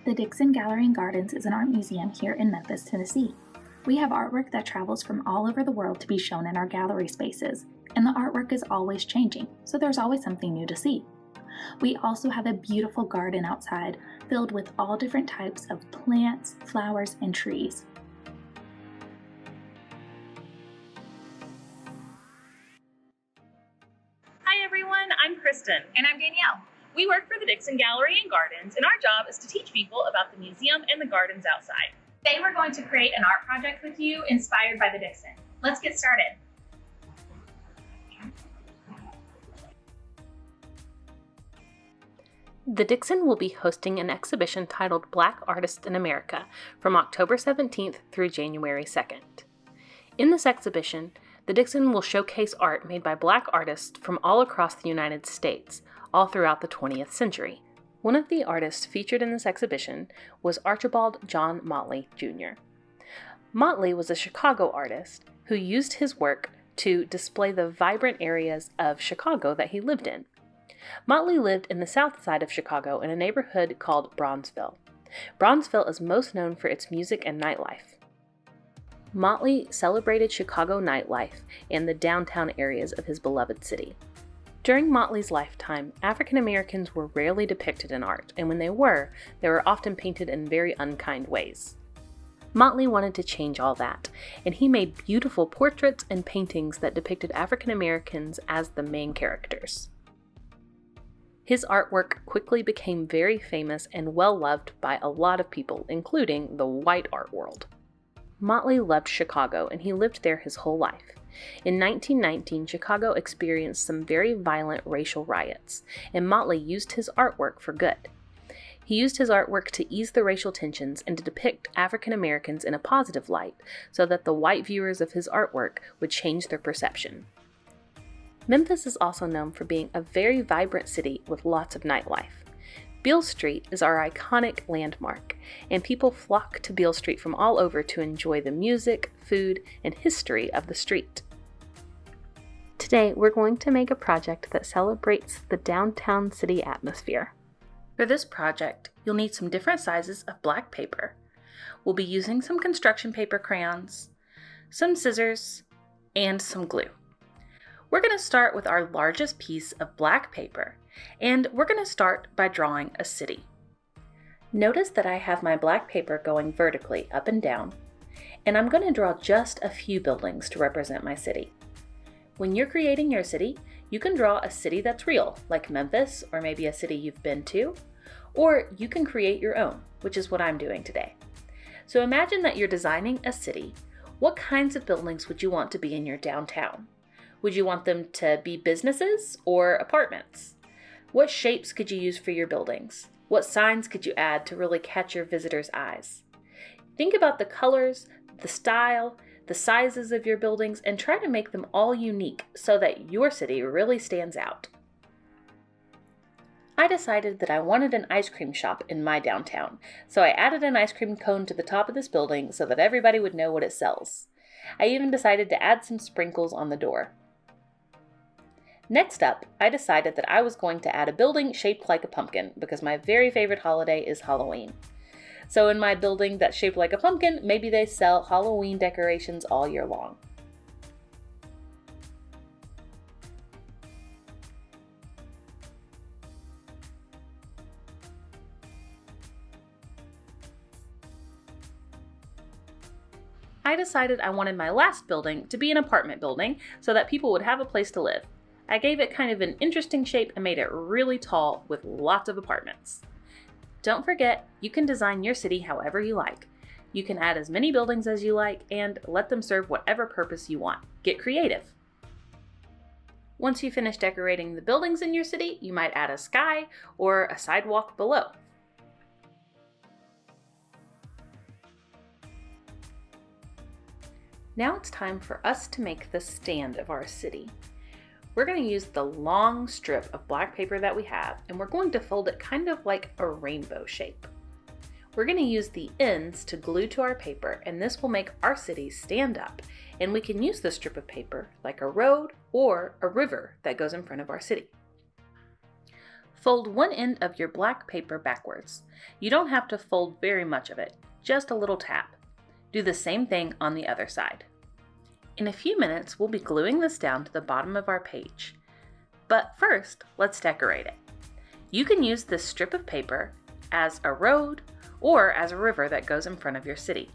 The Dixon Gallery and Gardens is an art museum here in Memphis, Tennessee. We have artwork that travels from all over the world to be shown in our gallery spaces, and the artwork is always changing, so there's always something new to see. We also have a beautiful garden outside filled with all different types of plants, flowers, and trees. Hi everyone, I'm Kristen. And I'm Danielle. We work for the Dixon Gallery and Gardens, and our job is to teach people about the museum and the gardens outside. Today we're going to create an art project with you inspired by the Dixon. Let's get started. The Dixon will be hosting an exhibition titled Black Artists in America from October 17th through January 2nd. In this exhibition, the Dixon will showcase art made by Black artists from all across the United States, all throughout the 20th century. One of the artists featured in this exhibition was Archibald John Motley Jr. Motley was a Chicago artist who used his work to display the vibrant areas of Chicago that he lived in. Motley lived in the south side of Chicago in a neighborhood called Bronzeville. Bronzeville is most known for its music and nightlife. Motley celebrated Chicago nightlife and the downtown areas of his beloved city. During Motley's lifetime, African Americans were rarely depicted in art, and when they were often painted in very unkind ways. Motley wanted to change all that, and he made beautiful portraits and paintings that depicted African Americans as the main characters. His artwork quickly became very famous and well-loved by a lot of people, including the white art world. Motley loved Chicago, and he lived there his whole life. In 1919, Chicago experienced some very violent racial riots, and Motley used his artwork for good. He used his artwork to ease the racial tensions and to depict African Americans in a positive light, so that the white viewers of his artwork would change their perception. Memphis is also known for being a very vibrant city with lots of nightlife. Beale Street is our iconic landmark, and people flock to Beale Street from all over to enjoy the music, food, and history of the street. Today, we're going to make a project that celebrates the downtown city atmosphere. For this project, you'll need some different sizes of black paper. We'll be using some construction paper crayons, some scissors, and some glue. We're going to start with our largest piece of black paper, and we're going to start by drawing a city. Notice that I have my black paper going vertically up and down, and I'm going to draw just a few buildings to represent my city. When you're creating your city, you can draw a city that's real, like Memphis, or maybe a city you've been to, or you can create your own, which is what I'm doing today. So imagine that you're designing a city. What kinds of buildings would you want to be in your downtown? Would you want them to be businesses or apartments? What shapes could you use for your buildings? What signs could you add to really catch your visitors' eyes? Think about the colors, the style, the sizes of your buildings, and try to make them all unique so that your city really stands out. I decided that I wanted an ice cream shop in my downtown, so I added an ice cream cone to the top of this building so that everybody would know what it sells. I even decided to add some sprinkles on the door. Next up, I decided that I was going to add a building shaped like a pumpkin because my very favorite holiday is Halloween. So in my building that's shaped like a pumpkin, maybe they sell Halloween decorations all year long. I decided I wanted my last building to be an apartment building so that people would have a place to live. I gave it kind of an interesting shape and made it really tall with lots of apartments. Don't forget, you can design your city however you like. You can add as many buildings as you like and let them serve whatever purpose you want. Get creative. Once you finish decorating the buildings in your city, you might add a sky or a sidewalk below. Now it's time for us to make the stand of our city. We're going to use the long strip of black paper that we have, and we're going to fold it kind of like a rainbow shape. We're going to use the ends to glue to our paper, and this will make our city stand up, and we can use this strip of paper like a road or a river that goes in front of our city. Fold one end of your black paper backwards. You don't have to fold very much of it, just a little tap. Do the same thing on the other side. In a few minutes, we'll be gluing this down to the bottom of our page. But first, let's decorate it. You can use this strip of paper as a road or as a river that goes in front of your city.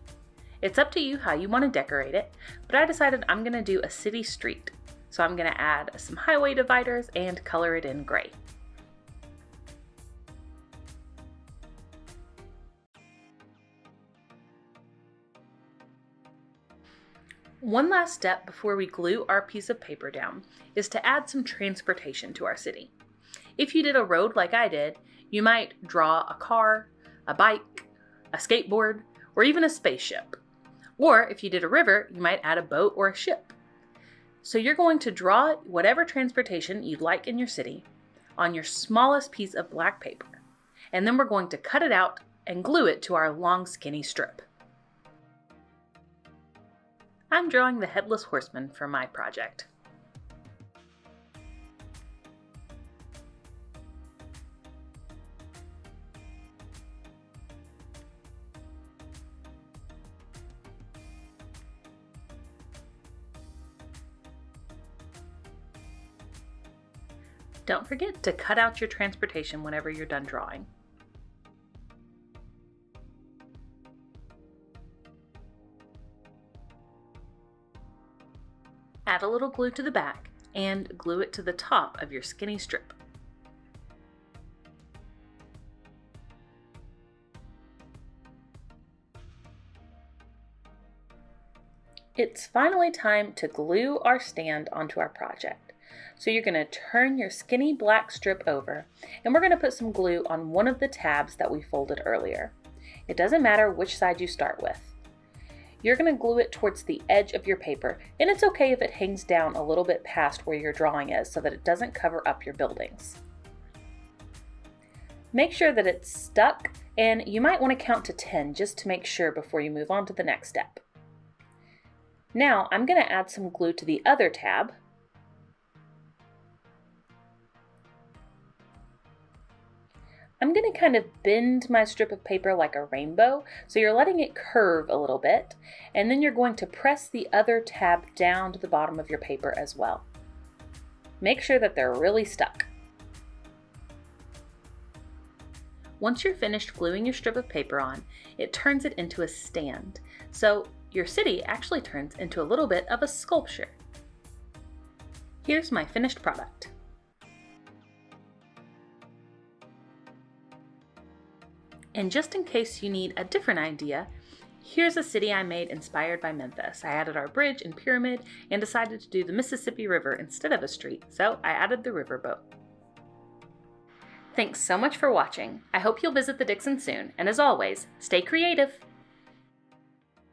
It's up to you how you want to decorate it, but I decided I'm going to do a city street. So I'm going to add some highway dividers and color it in gray. One last step before we glue our piece of paper down is to add some transportation to our city. If you did a road like I did, you might draw a car, a bike, a skateboard, or even a spaceship. Or if you did a river, you might add a boat or a ship. So you're going to draw whatever transportation you'd like in your city on your smallest piece of black paper, and then we're going to cut it out and glue it to our long skinny strip. I'm drawing the Headless Horseman for my project. Don't forget to cut out your transportation whenever you're done drawing. Add a little glue to the back and glue it to the top of your skinny strip. It's finally time to glue our stand onto our project. So you're going to turn your skinny black strip over, and we're going to put some glue on one of the tabs that we folded earlier. It doesn't matter which side you start with. You're going to glue it towards the edge of your paper, and it's okay if it hangs down a little bit past where your drawing is so that it doesn't cover up your buildings. Make sure that it's stuck, and you might want to count to 10 just to make sure before you move on to the next step. Now I'm going to add some glue to the other tab. I'm going to kind of bend my strip of paper like a rainbow, so you're letting it curve a little bit, and then you're going to press the other tab down to the bottom of your paper as well. Make sure that they're really stuck. Once you're finished gluing your strip of paper on, it turns it into a stand, so your city actually turns into a little bit of a sculpture. Here's my finished product. And just in case you need a different idea, here's a city I made inspired by Memphis. I added our bridge and pyramid and decided to do the Mississippi River instead of a street, so I added the riverboat. Thanks so much for watching. I hope you'll visit the Dixon soon, and as always, stay creative!